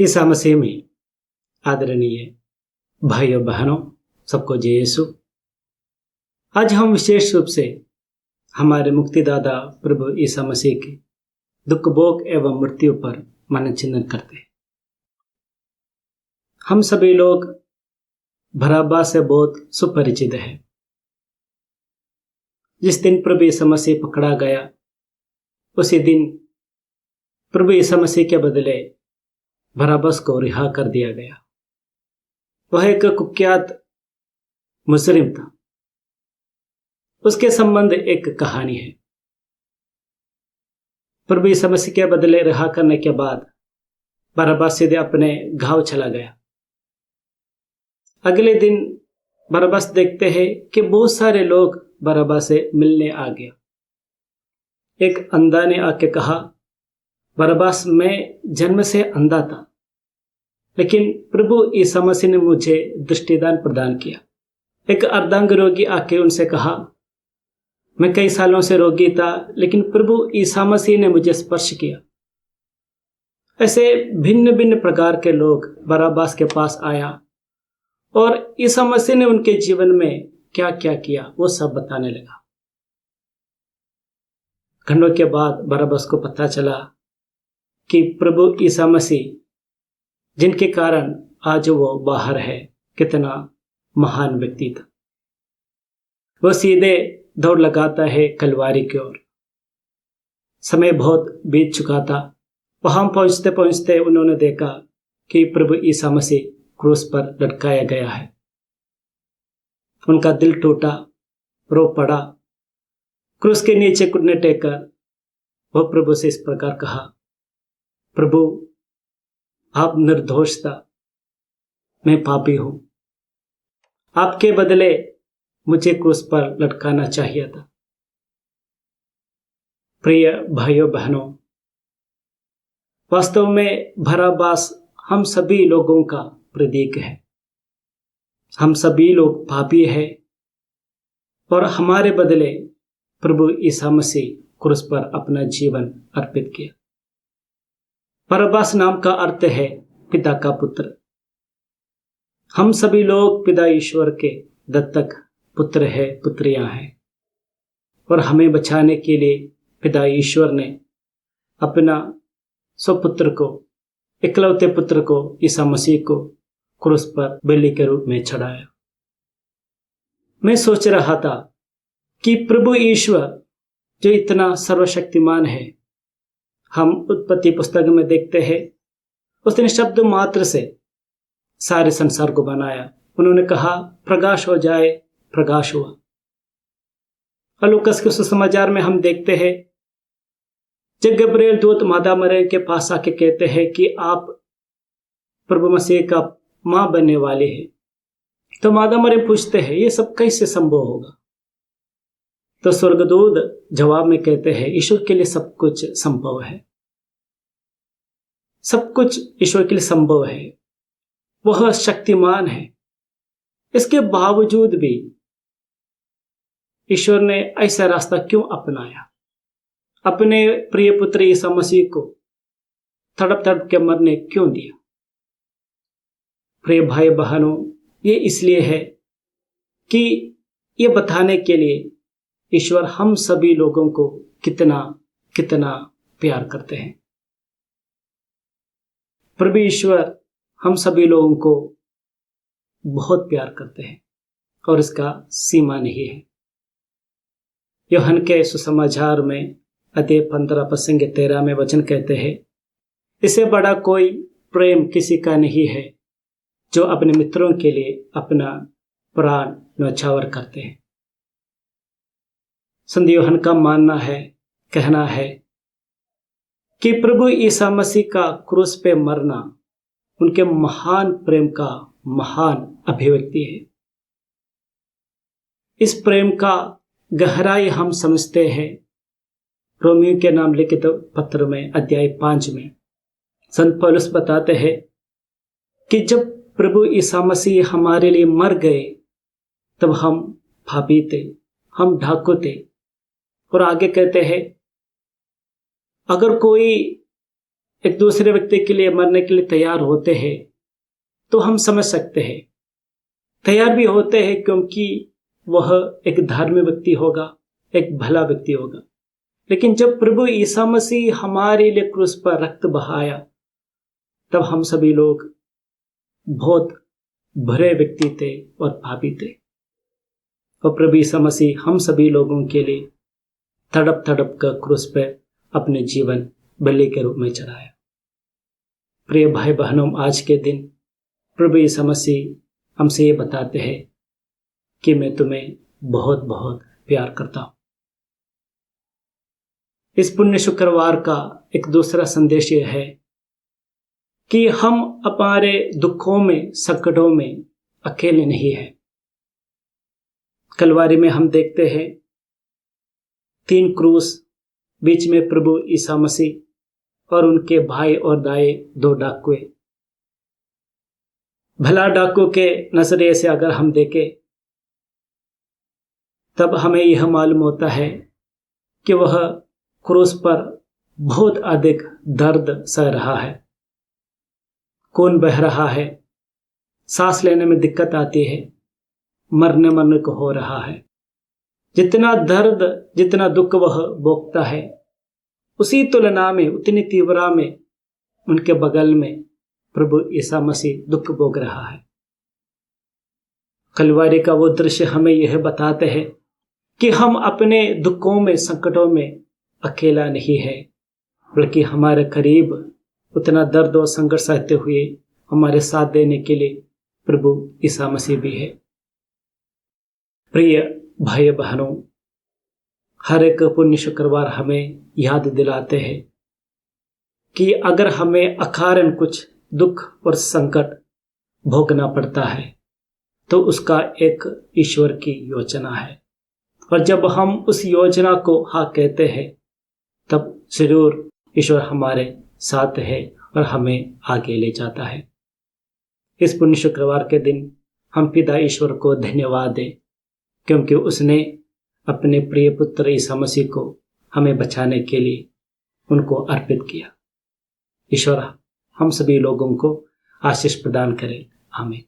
ईसा मसीह में आदरणीय भाइयों बहनों, सबको जय यीशु। आज हम विशेष रूप से हमारे मुक्तिदाता प्रभु ईसा मसीह के दुख भोग एवं मृत्यु पर मन चिंतन करते हैं। हम सभी लोग बराबर से बहुत सुपरिचित हैं। जिस दिन प्रभु ईसा मसीह पकड़ा गया, उसी दिन प्रभु ईसा मसीह के बदले बराबस को रिहा कर दिया गया। वह एक कुख्यात मुजरिम था। उसके संबंध एक कहानी है। प्रभु ईसा मसीह के बदले रिहा करने के बाद बराबस सीधे अपने गांव चला गया। अगले दिन बराबस देखते हैं कि बहुत सारे लोग बराबस से मिलने आ गया। एक अंधा ने आके कहा, बराबस मैं जन्म से अंधा था, लेकिन प्रभु ईसा मसीह ने मुझे दृष्टिदान प्रदान किया। एक अर्धांग रोगी आके उनसे कहा, मैं कई सालों से रोगी था, लेकिन प्रभु ईसा मसीह ने मुझे स्पर्श किया। ऐसे भिन्न भिन्न प्रकार के लोग बराबस के पास आया और ईसा मसीह ने उनके जीवन में क्या क्या किया वो सब बताने लगा। घंटों के बाद बराबस को पता चला कि प्रभु ईसा मसीह जिनके कारण आज वो बाहर है, कितना महान व्यक्ति था। वो सीधे दौड़ लगाता है कलवारी की ओर। समय बहुत बीत चुका था। वहां पहुंचते पहुंचते उन्होंने देखा कि प्रभु ईसा मसीह क्रूस पर लटकाया गया है। उनका दिल टूटा, रो पड़ा। क्रूस के नीचे घुटने टेककर वह प्रभु से इस प्रकार कहा, प्रभु आप निर्दोष था, मैं पापी हूं। आपके बदले मुझे क्रूस पर लटकाना चाहिए था। प्रिय भाइयों बहनों, वास्तव में बराबस हम सभी लोगों का प्रतीक है। हम सभी लोग पापी हैं और हमारे बदले प्रभु ईसा मसीह क्रूस पर अपना जीवन अर्पित किया। बराबस नाम का अर्थ है पिता का पुत्र। हम सभी लोग पिता ईश्वर के दत्तक पुत्र है, पुत्रियां हैं, और हमें बचाने के लिए पिता ईश्वर ने अपना स्वपुत्र को, इकलौते पुत्र को, ईसा मसीह को क्रूस पर बलि के रूप में चढ़ाया। मैं सोच रहा था कि प्रभु ईश्वर जो इतना सर्वशक्तिमान है, हम उत्पत्ति पुस्तक में देखते हैं उसने शब्द मात्र से सारे संसार को बनाया। उन्होंने कहा प्रकाश हो जाए, प्रकाश हुआ। और लूकास के सुसमाचार में हम देखते हैं जब गब्रिएल दूत मादा मरियम के पास आके कहते हैं कि आप प्रभु मसीह का मां बनने वाले हैं, तो मादा मरियम पूछते हैं ये सब कैसे संभव होगा। तो स्वर्गदूत जवाब में कहते हैं ईश्वर के लिए सब कुछ संभव है। सब कुछ ईश्वर के लिए संभव है। वह शक्तिमान है। इसके बावजूद भी ईश्वर ने ऐसा रास्ता क्यों अपनाया? अपने प्रिय पुत्र ईसा मसीह को तड़प तड़प के मरने क्यों दिया? प्रिय भाई बहनों, ये इसलिए है कि ये बताने के लिए ईश्वर हम सभी लोगों को कितना कितना प्यार करते हैं। प्रभु ईश्वर हम सभी लोगों को बहुत प्यार करते हैं और इसका सीमा नहीं है। यूहन्ना के सुसमाचार में अध्याय 15 प्रसंग 13 में वचन कहते हैं, इससे बड़ा कोई प्रेम किसी का नहीं है जो अपने मित्रों के लिए अपना प्राण न्यौछावर करते हैं। संत यूहन्ना का मानना है, कहना है कि प्रभु ईसा मसीह का क्रूस पे मरना उनके महान प्रेम का महान अभिव्यक्ति है। इस प्रेम का गहराई हम समझते हैं रोमियो के नाम लिखित पत्र में अध्याय 5 में संत पौलुस बताते हैं कि जब प्रभु ईसा मसीह हमारे लिए मर गए तब हम पापी थे, हम डाकू थे। और आगे कहते हैं अगर कोई एक दूसरे व्यक्ति के लिए मरने के लिए तैयार होते हैं तो हम समझ सकते हैं, तैयार भी होते हैं क्योंकि वह एक धार्मिक व्यक्ति होगा, एक भला व्यक्ति होगा। लेकिन जब प्रभु ईसा मसीह हमारे लिए क्रूस पर रक्त बहाया, तब हम सभी लोग बहुत बुरे व्यक्ति थे और पापी थे, और प्रभु ईसा मसीह हम सभी लोगों के लिए तड़प तड़प कर क्रूस पर अपने जीवन बलि के रूप में चढ़ाया। प्रिय भाई बहनों, आज के दिन प्रभु ईसा मसीह हमसे ये बताते हैं कि मैं तुम्हें बहुत बहुत प्यार करता हूं। इस पुण्य शुक्रवार का एक दूसरा संदेश यह है कि हम हमारे दुखों में, संकटों में अकेले नहीं हैं। कलवारी में हम देखते हैं 3 क्रूस, बीच में प्रभु ईसा मसीह और उनके भाई और दाएं 2 डाकुए। भला डाकू के नजरिए से अगर हम देखें तब हमें यह मालूम होता है कि वह क्रूस पर बहुत अधिक दर्द सह रहा है, खून बह रहा है, सांस लेने में दिक्कत आती है, मरने को हो रहा है। जितना दर्द, जितना दुख वह भोगता है, उसी तुलना में, उतनी तीव्रता में उनके बगल में प्रभु ईसा मसीह दुख भोग रहा है। कलवारी का वो दृश्य हमें यह बताते हैं कि हम अपने दुखों में, संकटों में अकेला नहीं है, बल्कि हमारे करीब उतना दर्द और संघर्ष सहते हुए हमारे साथ देने के लिए प्रभु ईसा मसीह भी है। प्रिय भाई बहनों, हर एक पुण्य शुक्रवार हमें याद दिलाते हैं कि अगर हमें अकारण कुछ दुख और संकट भोगना पड़ता है तो उसका एक ईश्वर की योजना है, और जब हम उस योजना को हाँ कहते हैं तब जरूर ईश्वर हमारे साथ है और हमें आगे ले जाता है। इस पुण्य शुक्रवार के दिन हम पिता ईश्वर को धन्यवाद दें, क्योंकि उसने अपने प्रिय पुत्र ईसा मसीह को हमें बचाने के लिए उनको अर्पित किया। ईश्वर हम सभी लोगों को आशीष प्रदान करे। आमीन।